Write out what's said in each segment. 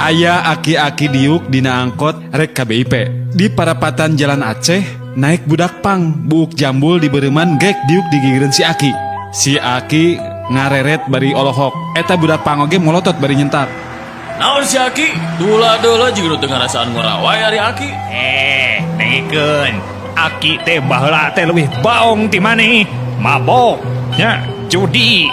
Aya aki-aki diuk dina angkot rek KBIP di parapatan Jalan Aceh naik budak pang buuk jambul di beureman gek diuk digigireun si Aki. Si Aki ngareret bari olohok. Eta budak pang oge molotot bari nyentak. Naon si Aki? Dula-dula juga teu ngarasaan ngorawai ari Aki. Nengikeun Aki teh baheula teh leuwih baong ti maneh. Mabok nya judi.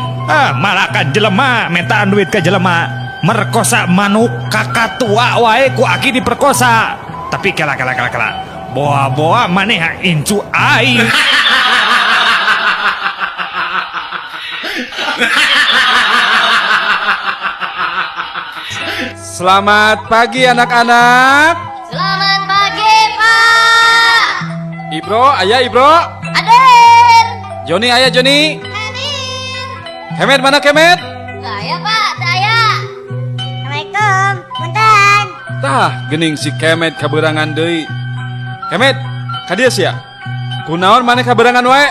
Malakan jelema mentaan duit ke jelema. Merkosa manuk kakak tua wae ku Aki diperkosa. Tapi kela boa maneh incu aing. Selamat pagi anak-anak. Selamat pagi, Pak. Ibro, ayah Ibro. Aden. Joni, ayah Joni. Hadir. Kemet mana Kemet? Saya, Pak. Saya. Assalamualaikum. Punten. Tah, gening si Kemet kaberangan deui. Kemet, kadieu sia. Kunaon maneh kaberangan wae?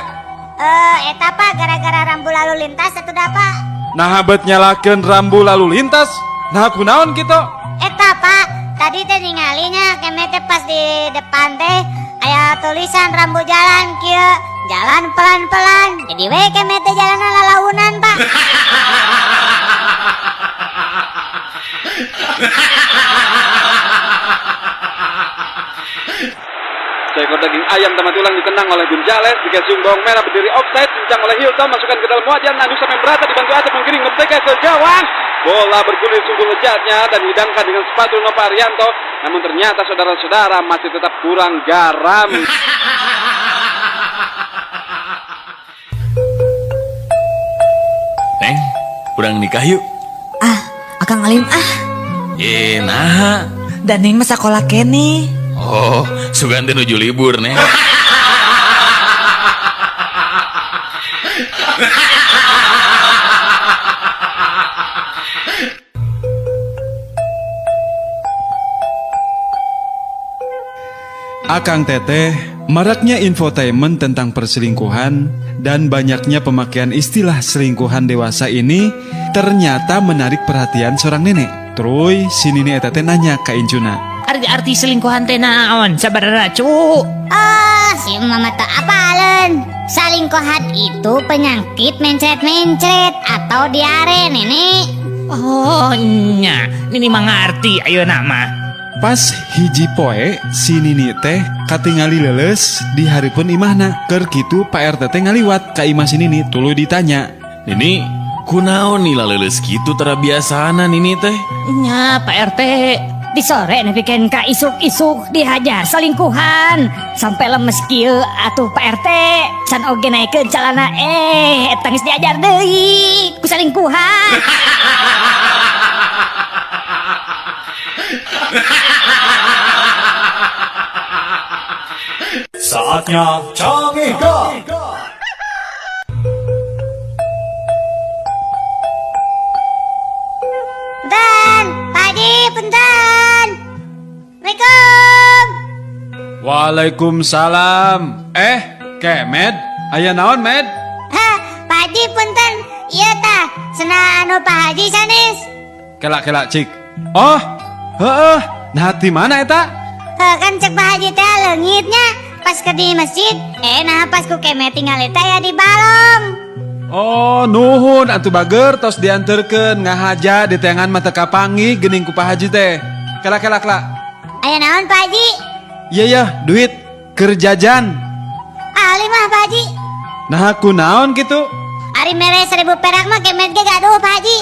Eta Pak, gara-gara rambu lalu lintas atuh da, Pak. Nah bet nyalakeun rambu lalu lintas. Nah kunaon kitu? Eta Pak, tadi teh ningalinya kemet teh pas di depan teh aya tulisan rambu jalan kieu, jalan pelan-pelan. Jadi we kemet teh jalanan lalaunan, Pak. Seekor daging ayam sama tulang ditendang oleh Gonzales, dikasih bawang merah berdiri offside, cincang oleh Hilton, masukkan ke dalam wajan, Nadu sampai merata dibantu Acep menggiring mentega ke gawang. Bola bergulir sungguh lezatnya dan dihidangkan dengan sepatu Nova Arianto, namun ternyata saudara-saudara masih tetap kurang garam. Neng, urang nikah yuk. Akang Alim Nah. dan Neng mah sakola kene. Oh, sugan teh nuju libur, Neng. Akang Teteh, maraknya infotainment tentang perselingkuhan dan banyaknya pemakaian istilah selingkuhan dewasa ini ternyata menarik perhatian seorang nenek. Terus si Nini eta teh nanya ka Incuna. Arti selingkuhan teh naon sabaraha cu? Si mama tak apalen. Salingkohan itu penyakit mencret-mencret atau diare, Nenek. Oh nya, Nini mah ngarti ayeuna mah. Pas hiji poe si Nini teh katingali leles di hareupeun imahna. Keur kitu Pak RT teh ngaliwat ka imah si Nini tuluy ditanya. Nini, kunaon nila leuleus kitu tara biasana Nini teh? Nya Pak RT, di sore nepikeun ka isuk-isuk dihajar selingkuhan sampai lemes kieu atuh Pak RT. Can oge naikeun calana tangis diajar deui ku selingkuhan. Saatnya canggih gak? Dan, Pak Haji, punten. Assalamualaikum. Waalaikumsalam. Kemet, aya naon Med? Pak Haji, punten. Iya tah, cenah anu Pak Haji sanes. Kelak cik. Oh, heeh. Nah di mana eta? Kan cek Pak Haji teh leungitnya pas ke di masjid. Nah pas ku kemet tinggal eta ya di balong. Oh, nuhun atuh bager tos dianterkeun ngahaja di tengan mata kapangi geuning ku Pak Haji teh. Kelak. Aya naon Pak Haji? Iya, duit keur jajan. Ali mah Pak Haji. Nah aku naon gitu? Ari mere 1000 perak mah kemet ge gaduh Pak Haji.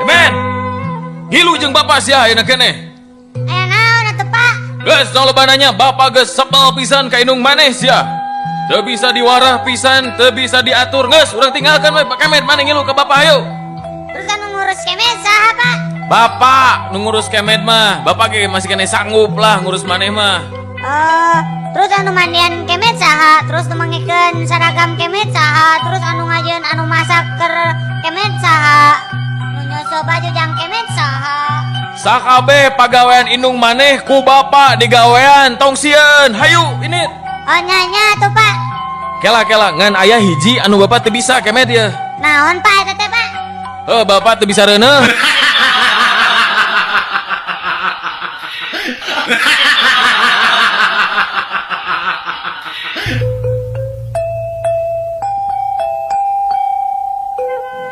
Kemet, ngilu jeung bapak sia ayeuna keneh. Aya naon atuh Pak? Geus no lobananya bapak geus sebel pisan ka indung maneh sia. Teu bisa diwarah pisan, teu bisa diatur. Geus urang tinggalkeun we Pak Kemet, maneh ngilu ka bapak hayu. Terus anu ngurus kemet saha Pak? Bapak nu ngurus Kemet mah, bapak ge masih kena sanggup lah ngurus maneh mah. Terus anu mandian kemet saha? Terus nu mangikeun seragam kemet saha? Terus anu ngajeun anu masak keur kemet saha? Nu nyusul baju jang kemet saha? Sakabe pagawean indung maneh ku bapak digawean tong sieun. Hayu ini. Oh nyanya tuh pak. Kela ngan aya hiji anu bapak teu bisa kemet ya. Naon pak eta teh pak? Bapak teu bisa reuneuh.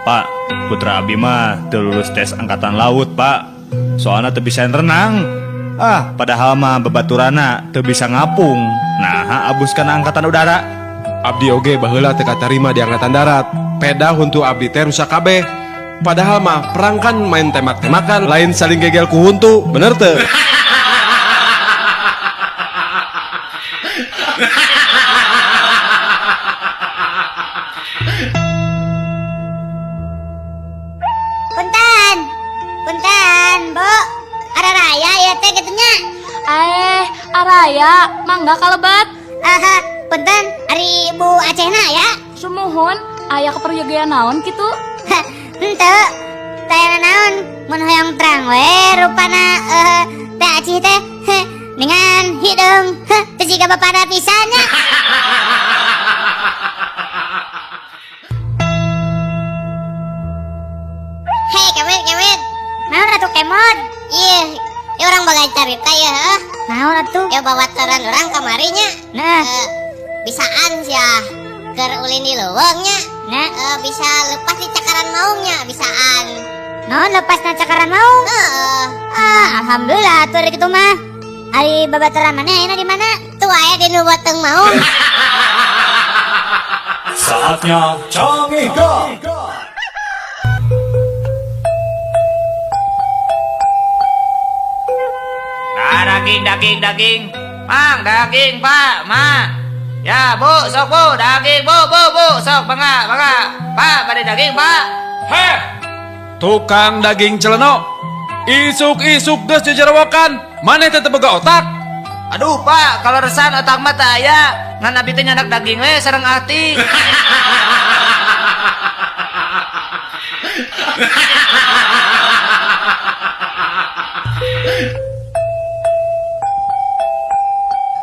Pak, putra abi mah teu lulus tes angkatan laut, Pak. Soalnya teu bisa renang. Padahal mah babaturana teu bisa ngapung. Nah, abuskan angkatan udara. Abdi oge baheula teu katarima di angkatan darat. Peda huntu abdi teh rusak kabeh. Padahal mah perang kan main tembak-tembakan, lain saling gegel ku huntu, bener teu? Punten, Bu. Ada raya ya teh gitunya. Araya, mangga kalebat. Punten, ari Bu Acehna ya. Sumuhun, aya keperluan naon gitu. Henteu. Tayana naon? Mun hoyong terang we rupana teh Acih teh dengan hidung teh siga bapada pisannya. Hei, kemit. Naon atuh kemod? Iya, orang bagai carita ya. Naon atuh? Ya bawa teran orang kamarinya. Nah, bisaan sia keur ulin di leuweungnya. Nah, bisa lepas di cakaran maungnya, bisaan. Naon lepas na cakaran maung? Alhamdulillah atuh kitu mah. Ari babaturan maneh ayeuna di mana? Tuh aya di nu beuteung maung. Saatnya canggih God. Daging. Mang, daging, Pak, Ma. Ya, Bu, sok Bu, daging, Bu, sok, bangga. Pak, pada daging, Pak. Heh, tukang daging celeno, isuk-isuk geus jejerawakan, maneh teh teu boga otak. Aduh, Pak, kalau resan otak mata aya, ngan abi teh nyanak daging we sareng ati.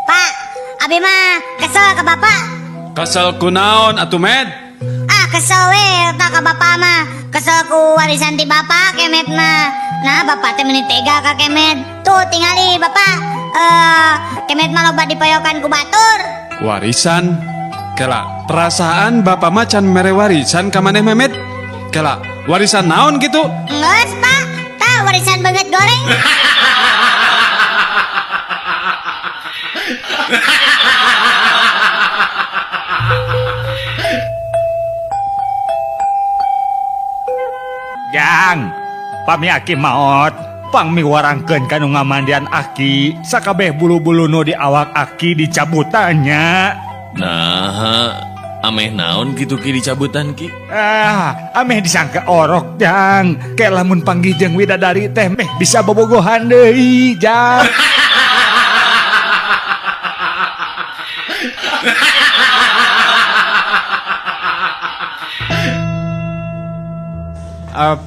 Pak, abi mah kesel ke bapak. Kesel kunaon atuh Med? Kesel we tak ke bapak mah. Kesel ku warisan ti bapak kemet mah. Nah, bapak teh meuni tega ka kemet. Tuh tingali bapak. Kemet mah loba dipoyokan ku batur. Warisan? Kela, perasaan bapak macan mere warisan ka maneh Memet? Kela, warisan naon gitu? Geus, Pak. Tah warisan banget goreng. Jang, pami aki maot, pang miwarangkeun kanu ngamandian aki, sakabeh bulu-bulu nu di awak aki dicabutannya. Nah, ameh naon gitu ki dicabutan ki? Ameh disangka orok, Jang. Kayak lamun panggih jeung widadari teh meh bisa bobogohan deui, Jang.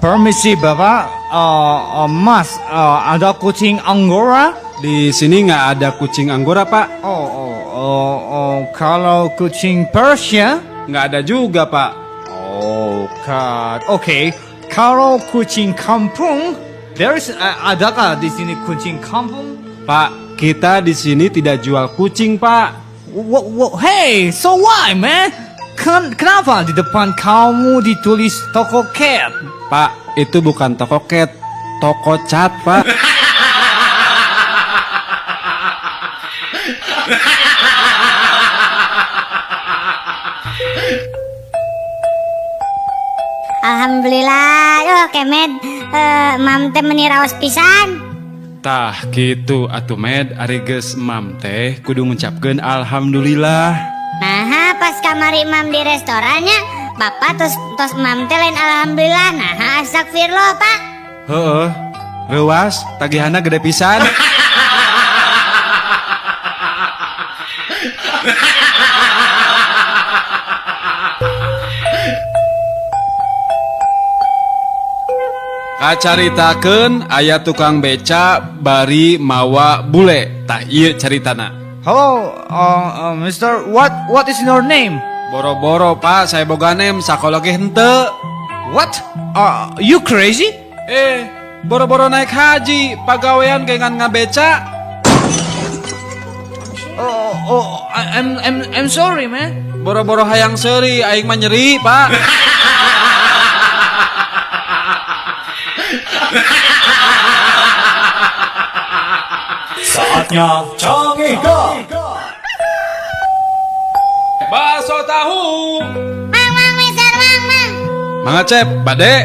Permisi Bapak, Mas, ada kucing Angora? Di sini nggak ada kucing Anggora Pak. Kalau kucing Persia? Nggak ada juga Pak. Oke. Kalau kucing kampung, adakah di sini kucing kampung? Pak, kita di sini tidak jual kucing Pak. Hey, so why man? Kenapa di depan kamu ditulis toko cat? Pak, itu bukan toko cat, toko cat Pak. Alhamdulillah, kemet mam teh meuni raos pisan. Tah gitu atuh Med, ari geus mam teh kudu ngucapkeun alhamdulillah. Nah, pas kamari mam di restorannya, bapak tos mam teh lain alhamdulillah. Nah, astagfirullah, Pak. Heeh. Rewas, tagihanna gede pisan. Kacaritakeun aya tukang beca bari mawa bule. Tah ieu caritana. Hello, Mister, what is your name? Boro-boro Pak, saya boga nem sakola ge henteu. What? You crazy? Boro-boro naik haji, pagawean gengan ngabeca. I'm sorry, man. Boro-boro hayang seuri, aing mah nyeri, Pak. Saatnya Cangihkan. Bakso tahu. Mang, Mister, Mang. Mangacep, Bade.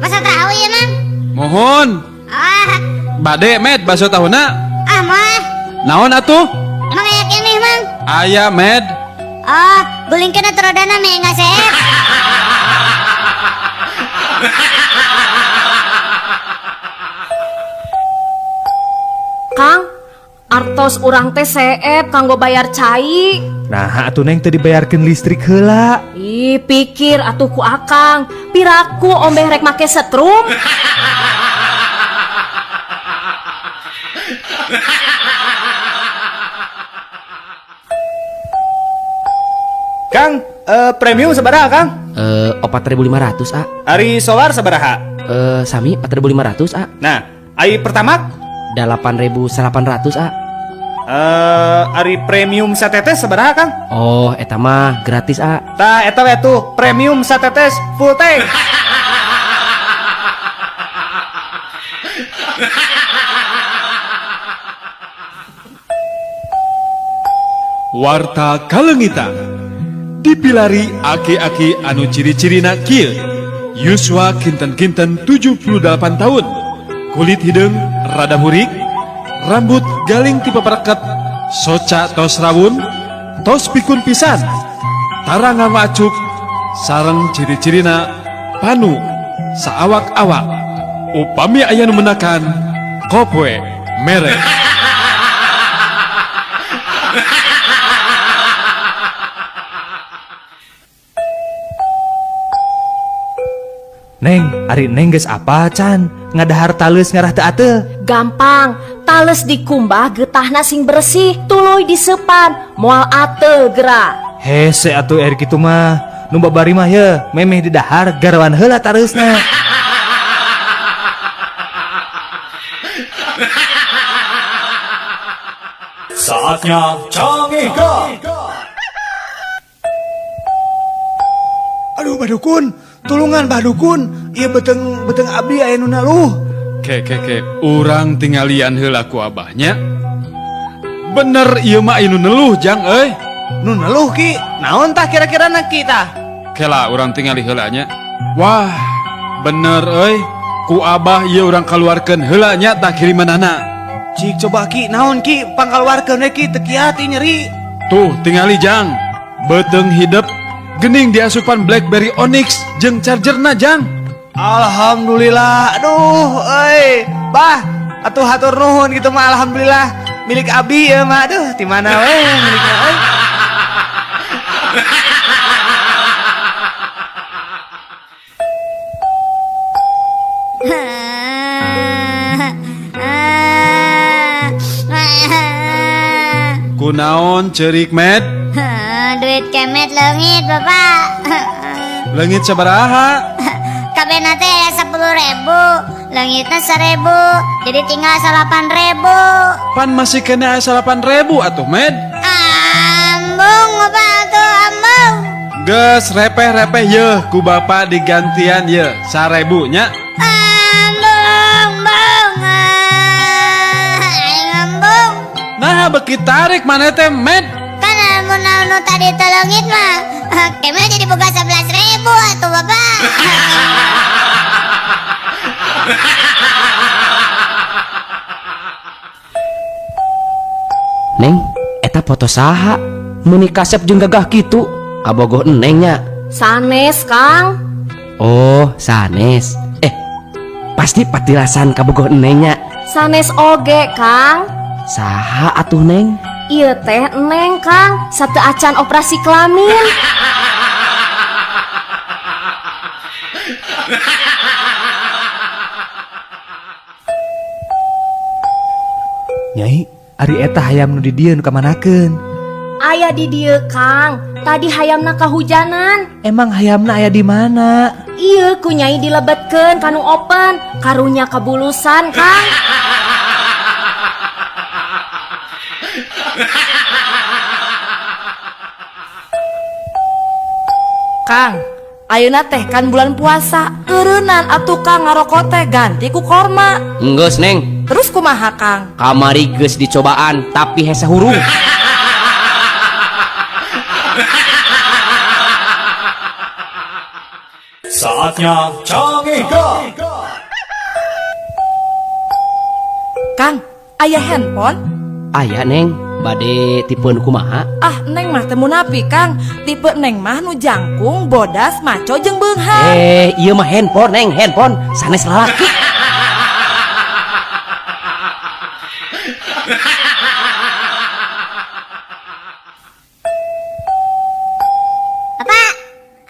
Masa tahu ya, Mang? Mohon. Ah, Bade, Med, bakso tahuna. mah. Naon atuh? Emang yakin nih, Mang? Aya, Med. Oh, guling kena terodana me enggak sehat. Kang, artos urang teh seep kanggo bayar cai. Nah, atuh neng tadi bayarkeun listrik heula. Ih, pikir atuh ku akang, piraku ombeh rek make setrum. Kang, premium sabaraha, Kang? 4.500 ah. Ari solar sabaraha? Sami 4.500 ah. Nah, ari pertamax 8.800 ah. Ari premium satetes sabaraha, Kang? Oh, eta mah gratis ah. Tah eta we tuh premium satetes full tank. Warta Kalengitan dipilari aki-aki anu ciri-cirina kieu. Yuswa kinten-kinten 78 tahun. Kulit hidung rada murik, rambut galing tipe pereket, soca tos rawun, tos pikun pisan, tarang ngacuk, sareng ciri-cirina panu, saawak-awak. Upami aya nu menakan, kopoe merek. Neng, ari neng geus apa can? Ngadahar taleus ngarah teu ateu. Gampang, tales dikumbah getahna sing bersih, tuluy disepan, moal ateu gera. Hese atuh eri kitu mah. Nu babari mah ye, memeh di dahar garawan heula tareusna. Saatnya Cangihkan. Aduh badukun, tulungan badukun. Ieu beteng abdi aya nu naluh. Ke, urang tinggalian heula ku abahnya. Bener ieu mah anu neluh jang euy. Nu naluh ki, naon tah kira-kira na kita? Kela urang tingali heula nya. Wah, bener euy. Ku abah ieu urang kaluarkeun heula nya tah kirimanana. Cik coba ki, naon ki pangkaluarkeun we ki teu kieu hati nyeri. Tuh, tingali jang. Beteng hidup gening diasupan BlackBerry Onyx jeung chargerna jang. Alhamdulillah. Aduh, euy. Bah, atuh hatur nuhun gitu mah alhamdulillah. Milik abi ya mah. Aduh, di mana we milikna euy. Kunaon ceurik Med? Duit kemet leungit, Bapak. Leungit sabaraha? Kabena teh aya 10.000, leungitna 1.000, jadi tinggal 8.000. Pan masih kena 8.000 atuh Med. Ambung, Bapak tuh ambung. Geus repeh-repeh yeuh ku bapa digantian yeuh 1.000 nya. Ambung, bung. Aing ambung. Nah beki tarik mana teh Med. Kan amun anu tadi teh leungit mah kemet jadi boga 11.000 atuh, Bapak. Neng, eta foto saha? Muni kasep jeung gagah kitu. Abogoh enengnya. Sanes, Kang. Oh, sanes. Pasti patilasan kabogoh enengnya. Sanes oge, Kang. Saha atuh Neng? Ieu teh Neng, Kang. Satu acan operasi kelamin. Nyai, ari eta hayam nu di dieu nu kamanakeun? Aya di dieu Kang. Tadi hayamna kahujanan. Emang hayamna aya di mana? Iya ku Nyai dilebetkeun kanu open. Karunya kabulusan Kang. Kang, ayeuna teh kan bulan puasa. Heureunnan atuh Kang ngarokok teh ganti ku korma. Enggeus Neng, Terus kumaha Kang? kamari geus dicobaan tapi hese hurung. Saatnya canggih gak? Kang, aya handphone? Aya Neng, bade tipeun kumaha? Ah, Neng mah teu munafik Kang. Tipe Neng mah nu jangkung, bodas, maco jeung beunghang. Ieu mah handphone Neng, handphone sanes lalaki. Bapak,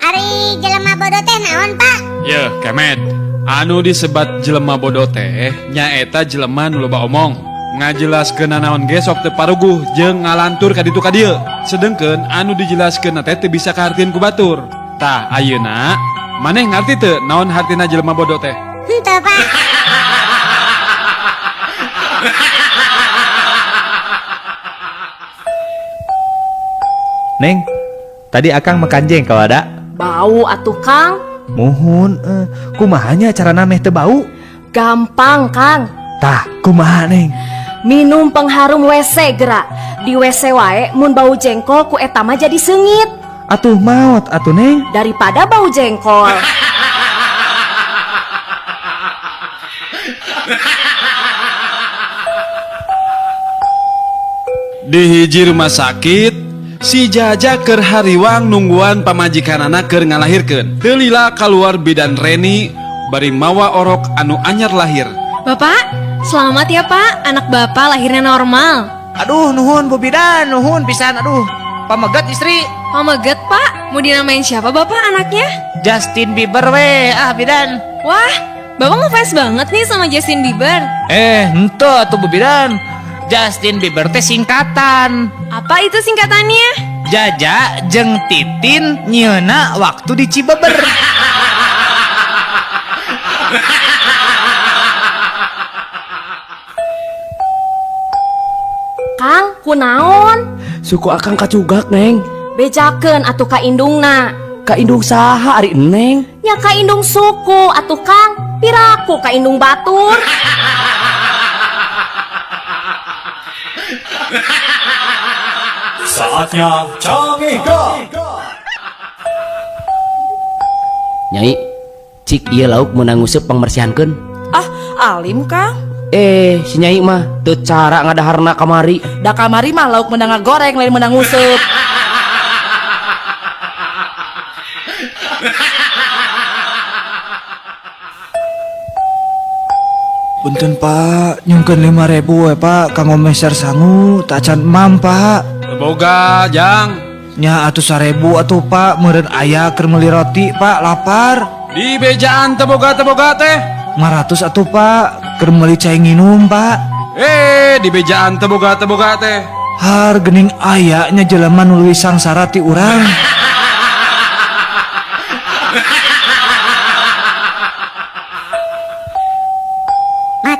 ari jelema bodoh teh naon, Pak? Ya, Kemet. Anu disebat jelema bodoh teh nyaeta jelema nu loba omong. Ngajelaskeun naon ge sok teu paruguh jeung ngalantur ka ditu ka dieu. Sedengkeun anu dijelaskeun teh teu bisa kahartieun ku batur. Tah, ayeuna maneh ngarti teu naon hartina jelema bodoh teh? Henteu, Pak. Neng, tadi Akang makan jengkol ada? Bau atuh Kang. Muhun, kumahanya carana meh teu bau? Gampang Kang. Tah, kumaha Neng? Minum pengharum WC gerak. Di WC wae mun bau jengkol ku eta mah jadi seungit Atuh maot atuh Neng. daripada bau jengkol. Di hiji rumah sakit, si Jaja keur hariwang nungguan pamajikanana keur ngalahirkeun. Teu lila kaluar bidan Reni bari mawa orok anu anyar lahir. Bapak, selamat ya Pak, anak Bapak lahirnya normal. Aduh, nuhun Bu Bidan, nuhun pisan. Aduh, pamegat istri. Pameget Pak, mau dinamain siapa Bapak anaknya? Justin Bieber we, Bidan. Wah, Bapak ngefans banget nih sama Justin Bieber. Ento atuh Bu Bidan. Justin Bieber teh singkatan. Apa itu singkatannya? Jaja jeung Titin nyeuna waktu di Cibeber. Kang, kunaon? Suku Akang kacugak, Neng. Bejakeun atuh ka indungna. Ka indung saha ari Neng? Nya ka indung suku atuh Kang. Piraku ka indung batur. Saatnya canggih gak? Nyai, cik ieu lauk meunang nguseup pangbersihankeun. Ah, alim Kang. Si Nyai mah teu cara ngadaharna kamari. Da kamari mah lauk menang goreng lain menang nguseup. Punten Pak, nyungkeun 5.000 we Pak, kanggo meser sangu, tak can mam Pak. Boga, Jang. Nya atuh 1.000 atuh Pak, meureun aya keur meuli roti Pak, lapar. Di bejaan teboga teh. 500 atuh Pak, keur meuli cai nginum Pak. Di bejaan teboga teh. Har geuning aya nya jelema nu leuwih sangsara ti urang.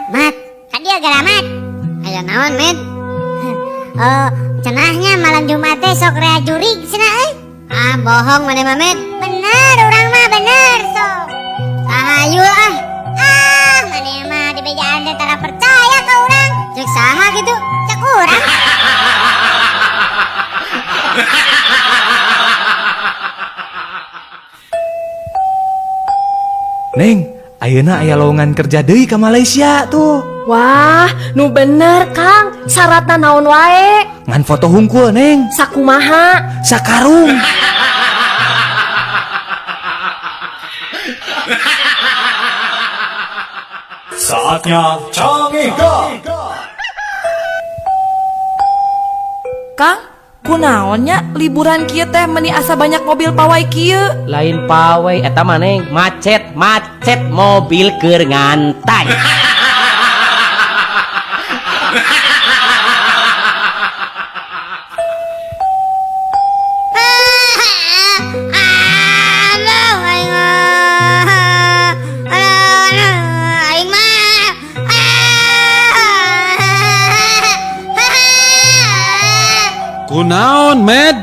Mat, kan dia garamat. Ayo naon, Med? Oh, cenahnya malam Jumat teh sok rea jurig cenah euy. Ah, bohong mana mah, Med? Bener, urang mah bener sok. Sahayu ah. Ah, mana mah di bejaan teh tara percaya ka urang. Cek saha gitu, cek urang. Neng, ayeuna aya lowongan kerja deui ka Malaysia tuh. Wah, nu bener Kang. Syaratna naon wae? Ngan foto hungkul Neng, Sakumaha? sakarung. Saatnya canggih gak? Kang, kunaonnya liburan kieu teh meni asa banyak mobil pawai kieu? Lain pawai eta mah Neng, macet mobil keur ngantai. Kunaon, Med?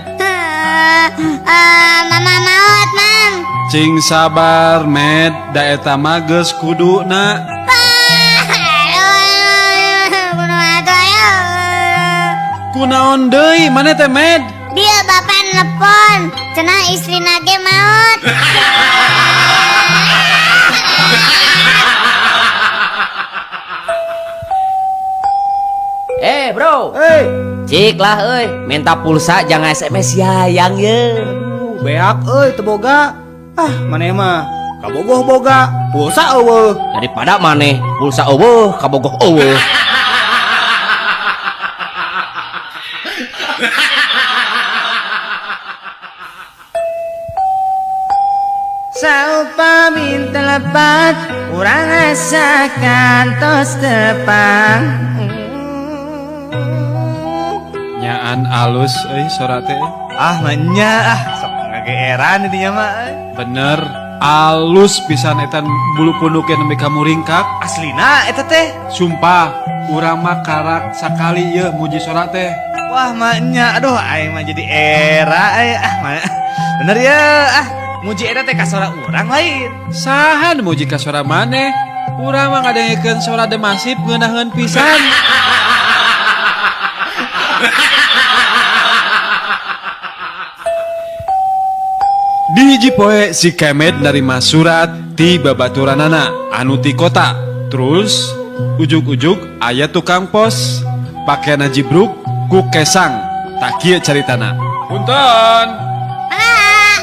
Mama maot, Mam. Cing sabar, Med. Da eta mah geus kuduna. Kunaon deui maneh teh, Med? Dia bapak nelpon, cenah istri nage maot. Bro. Hei, Cik lah euy, minta pulsa jangan SMS yayang ye. beak euy teu boga. Ah, maneh mah kabogoh boga, pulsa eueuh. Daripada maneh pulsa eueuh kabogoh eueuh. Saupa minta lepat, urang asakan tos tepang. Nyaan alus euy sora teh. Ah, manya sok ngageeran dinya mah. Bener, alus pisan eta bulu punduk yang nembe kamu ringkak. Aslina eta teh. Sumpah, urang mah karak sakali ye muji sora teh. Wah, manya, aduh aing mah jadi era mah. Bener ya, muji eta teh ka sora urang lain. Saha nu muji ka sora maneh? Urang mah ngadengekeun sora demasif ngeunaheun pisan. Di hiji poe si Kemet narima surat ti babaturanana anu ti kota. Terus ujug-ujug aya tukang pos pakaian jibruk ku kesang. Tak kieu caritana. Punten. Pak,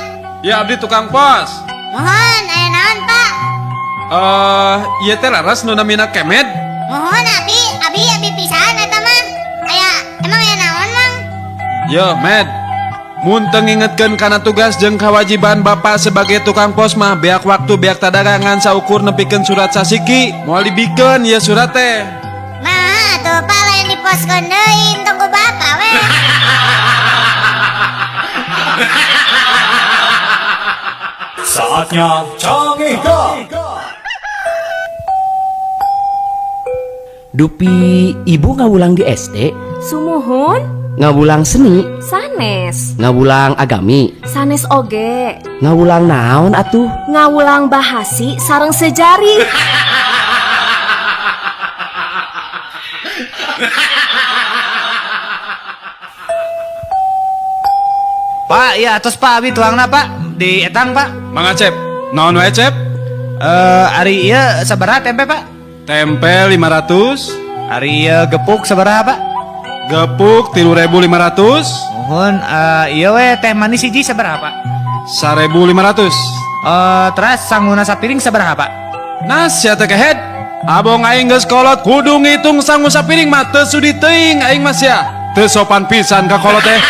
Ya abdi tukang pos. mohon aya naon, Pak? Ieu teh laras nu namina Kemet. Mohon abi pisan eta mah. Emang aya naon, Mang? Yo, Med. Mun teu ngingetkeun kana tugas jeung kewajiban Bapak sebagai tukang pos mah beak waktu beak tadagangan saukur nepikeun surat sasiki. Moal dibikeun ieu surat teh. Nah, tuh Pak lain diposkeun deui tunggu Bapak we. Saatnya canggih Dupi ibu ngawulang di SD, Sumuhun ngawulang seni, sanes ngawulang agami, sanes oge ngawulang naon atuh? ngawulang bahasi sareng sejari. Pak, ya atos Pak abi tuangna Pak di etang Pak. Mangga Cep. Naon wae Cep? Ari ieu sabaraha tempe Pak? Tempe 500, Ari ieu gepuk sabaraha Pak? gepuk 3.500, Mohon ieu we teh manis hiji sabaraha Pak? 1.500. Terus sangguna sapiring sabaraha Pak? Nas sia teh kehet. Abong aing geus kolot kudu ngitung sangu sapiring mah teu sudi teuing aing mah sia. Teu sopan pisan ka kolot teh.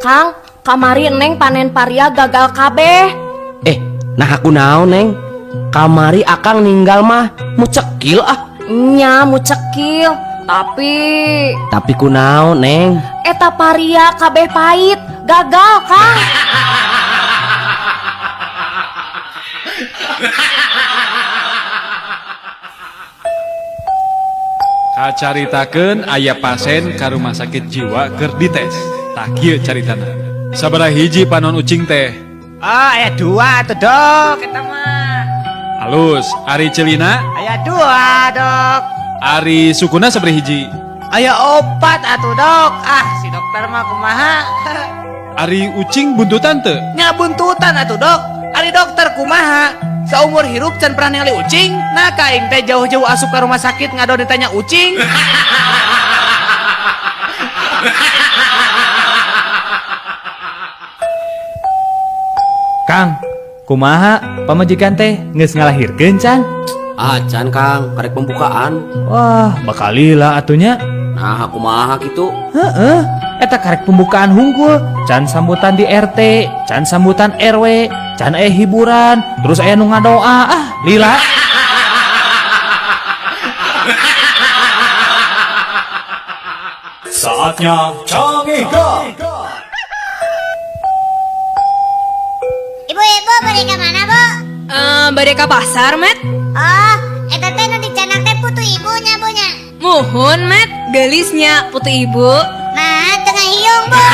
Kang, kamari Neng panen paria gagal kabeh. Nah aku naon neng? Kamari akang ninggal mah mucekil ah. Nya mucekil, tapi kunaon neng? eta paria kabeh pahit, gagal Kang. Kacaritakeun aya pasien ka rumah sakit jiwa keur dites. Tak kieu caritana. Sabaraha hiji panon ucing teh? Aya dua tuh dok, eta mah. Halus, ari celina, Aya dua dok. ari sukuna sabaraha hiji? Aya opat atuh dok. Si dokter mah kumaha? Ari ucing buntutan teu? Nya buntutan atuh dok. Ari dokter kumaha? Saumur hirup can pernah ningali ucing. Nah kaing teh jauh-jauh asup ke rumah sakit ngado ditanya ucing. Kang, kumaha pamajikan teh geus ngalahirkeun can? Can Kang, karek pembukaan. Wah, bakalila atunya. Nah kumaha kitu? Heeh, eta karek pembukaan hungkul. Can sambutan di RT, can sambutan RW, can hiburan, terus aya nu ngadoa. Lila. Saatnya canggih Ibu, balik ke mana, Bu? Bade ka pasar, Met? Oh, eta teh nu dicanak teh putu ibunya, bunya. Muhun, Met. Gelisnya putu ibu. Nah, tengah hiung, Bu.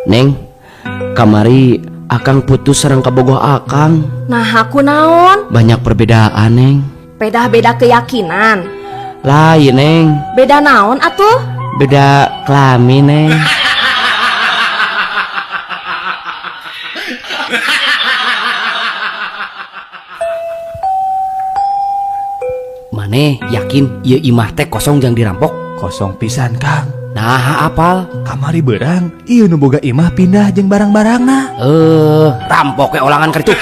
Neng, kamari akang putus sareng kabogoh akang. Nah aku naon? Banyak perbedaan, Neng. Beda-beda keyakinan. Lain, Neng. Beda naon atuh? Beda kelamin, Neng. Maneh yakin ieu imah teh kosong jang dirampok? Kosong pisan, Kang. Nah, apal? Kamari berang, ieu nu boga imah pindah jeung barang-barangna. Rampok we olangan karitu.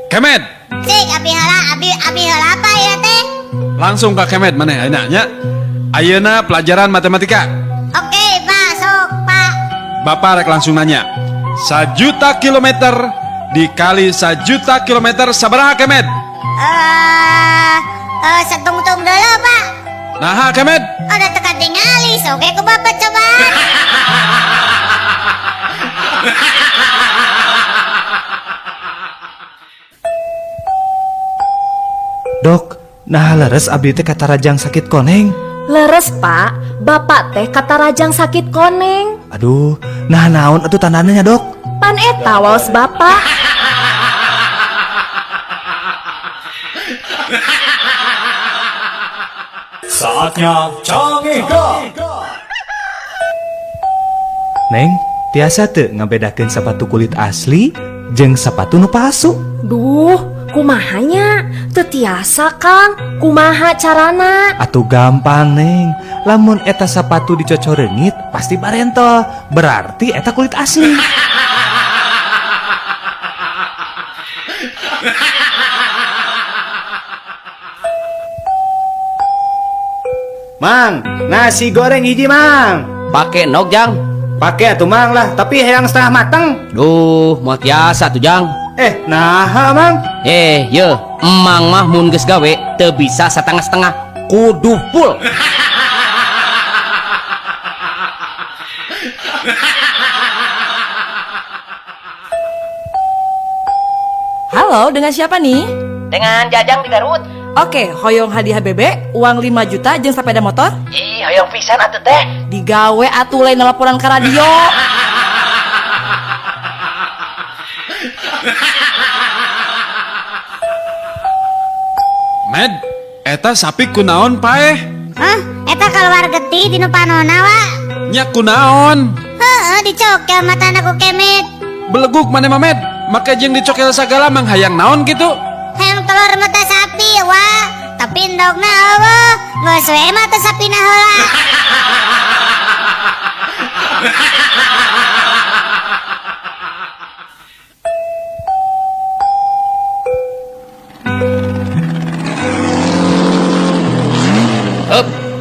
Kemet, Cik, abi heula apa ya teh? langsung ka Kemet maneh ayeuna nya. Ayeuna pelajaran matematika. Oke, Pak, sok, Pak. Bapak rek langsung nanya. 1 juta kilometer dikali 1 juta kilometer sabaraha Kemet? Setungtung dulu, Pak. Nah, Kemet. Udah tekan tingali, oke ke Bapak cobaan. Dok, nah leres abdi teh kata rajang sakit koneng. Leres Pak, Bapak teh kata rajang sakit koneng. Aduh, nah naon atuh tandanya, Dok? Pan eta waos Bapak. Saatnya Cangika. Neng, tiasa teu ngabedakeun sepatu kulit asli jeung sepatu nu palsu. Duh, kumahanya? Teu tiasa Kang, kumaha carana? Atuh gampang, Neng. Lamun eta sepatu dicocorengit pasti barentol. Berarti eta kulit asli. Mang, nasi goreng hiji, Mang. Pake nog, Jang. Pakai atuh, Mang lah, tapi yang setengah mateng. Duh, moal tiasa tuh, Jang. Nah, Mang. Ye, emang mah mun geus gawe teu bisa setengah-setengah, kudu full. Halo, dengan siapa nih? Dengan Jajang di Garut. Oke, hoyong hadiah bebek, uang 5 juta jeung sepeda motor. Ih, hoyong pisan atuh teh. Digawe atuh lain laporan ke radio. Med, eta sapi kunaon paeh? Hah? Eta keluar geti di nu panona, wa? Nya kunaon? Heeh, dicokel mata anakku Kemet. Beleguk maneh mah Med, make jeung dicokel sagala mang hayang naon gitu? Hayang telur mata sapi, wa. Tapi endogna eueuh, geus we mata sapina heula.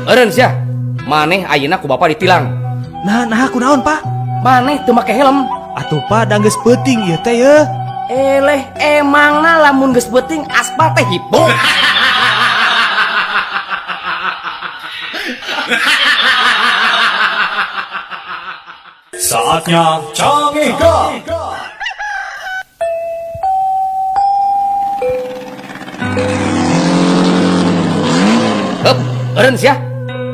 Eureun sia. Maneh ayeuna ku bapa ditilang. Nah, kunaon, Pak? Maneh teu make helm. Atuh, Pak, da geus peuting ieu teh ye. Eleh emangna lamun geus beuting aspal teh hipo. Saatnya Cangika. Eureun sia.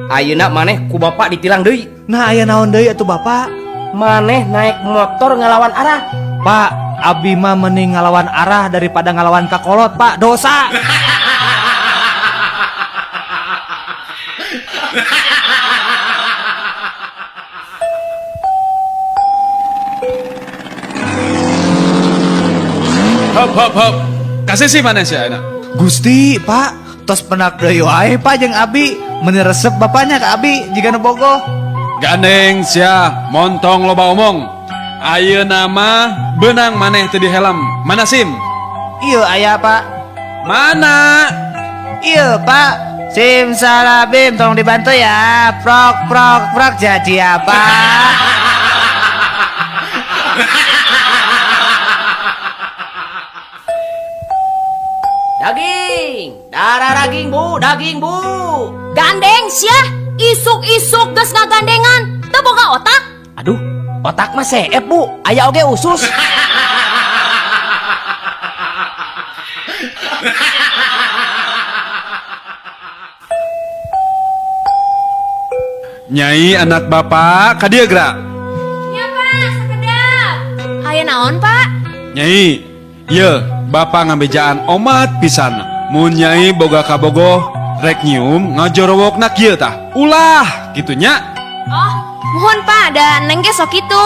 Ayeuna maneh ku bapa ditilang deui. Nah, aya naon deui atuh, Bapak? Maneh naik motor ngelawan arah. Pak, abi mah mending ngalawan arah daripada ngalawan kakolot, Pak. Dosa. Hop. Kasih sih maneh sia ayeuna. Gusti, Pak, tos penak deui wae, Pak, jeung abi. Meni resep bapaknya ke abi jika nu bogoh. Gandeng sia, montong loba omong. Ayeuna mah beunang maneh teu di helm. Mana SIM? Ieu aya, Pak. Mana? Ieu, Pak. Sim salabim, tolong dibantu ya. Prok jadi apa? Daging. daging bu. Gandeng sia, isuk-isuk geus ngagandengan. Teu boga otak. Aduh, otak mah seep bu, aya oge usus. Nyai anak bapak kadia gerak. Ya pak, sekedap. Aya naon pak? Nyai, ye bapak ngambejaan omat pisan. Mun nyai boga kabogoh rek nyium ngajorowokna kieu tah. Ulah gitunya. Oh, mohon pak, ada neng ge sok itu.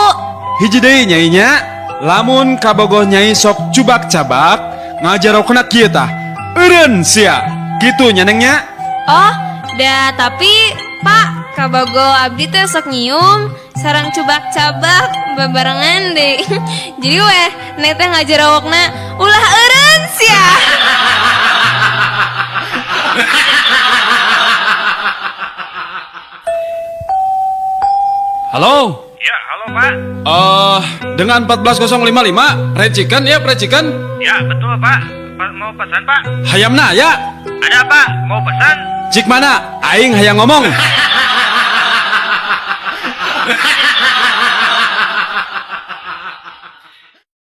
Hiji deui nyai nya. Lamun kabogoh nyai sok cubak-cabak ngajarokna kieu tah. Eureun sia. Kitu nya nengnya. Oh, da tapi pak, kabogo abdi teh sok nyium sarang cubak-cabak babarengan deh. Jadi weh nete ngajarawokna ulah eureun sia. Halo. Ya, halo Pak. Dengan 14055 recikan ya recikan. Ya, betul Pak. Mau pesan Pak? Hayamna ya. Ada Pak, mau pesan? Cik mana? Aing hayang ngomong.